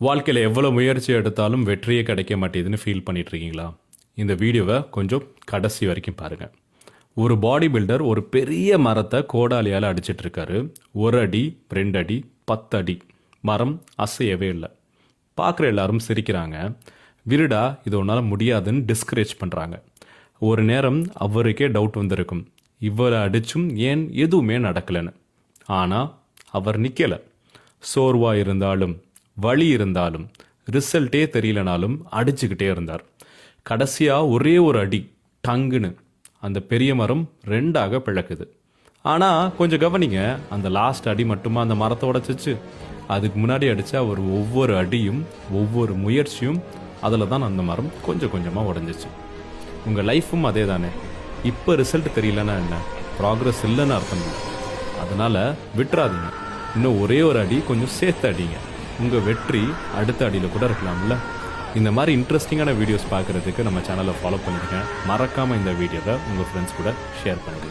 வாழ்க்கையில் எவ்வளோ முயற்சி எடுத்தாலும் வெற்றியே கிடைக்க மாட்டேதுன்னு ஃபீல் பண்ணிகிட்ருக்கீங்களா? இந்த வீடியோவை கொஞ்சம் கடைசி வரைக்கும் பாருங்கள். ஒரு பாடி பில்டர் ஒரு பெரிய மரத்தை கோடாலியால் அடிச்சிட்ருக்காரு. 1 அடி 2 அடி 10 அடி மரம் அசையவே இல்லை. பார்க்குற எல்லாரும் சிரிக்கிறாங்க. விருடா, இது ஒன்றால் முடியாதுன்னு டிஸ்கரேஜ் பண்ணுறாங்க. ஒரு நேரம் அவருக்கே டவுட் வந்திருக்கும், இவ்வளோ அடிச்சும் ஏன் எதுவுமே நடக்கலைன்னு. ஆனால் அவர் நிற்கலை. சோர்வாக இருந்தாலும் வலி இருந்தாலும் ரிசல்ட்டே தெரியலனாலும் அடிச்சுக்கிட்டே இருந்தார். கடைசியாக ஒரே ஒரு அடி, டங்குன்னு அந்த பெரிய மரம் 2ஆக பிளக்குது. ஆனால் கொஞ்சம் கவனிங்க, அந்த லாஸ்ட் அடி மட்டுமா அந்த மரத்தை உடைச்சிச்சு? அதுக்கு முன்னாடி அடித்த அவர் ஒவ்வொரு அடியும் ஒவ்வொரு முயற்சியும் அதில் தான் அந்த மரம் கொஞ்சம் கொஞ்சமாக உடஞ்சிச்சு. உங்கள் லைஃப்பும் அதே தானே. இப்போ ரிசல்ட் தெரியலன்னா என்ன, ப்ராக்ரஸ் இல்லைன்னு அர்த்தம் இல்லை. அதனால் விட்டுறாதீங்க. இன்னும் ஒரே ஒரு அடி கொஞ்சம் சேர்த்து அடிங்க. உங்கள் வெற்றி அடுத்த அடியில் கூட இருக்கலாம்ல. இந்த மாதிரி இன்ட்ரெஸ்டிங்கான வீடியோஸ் பார்க்குறதுக்கு நம்ம சேனலை ஃபாலோ பண்ணிடுங்க. மறக்காமல் இந்த வீடியோவை உங்கள் ஃப்ரெண்ட்ஸ் கூட ஷேர் பண்ணுங்கள்.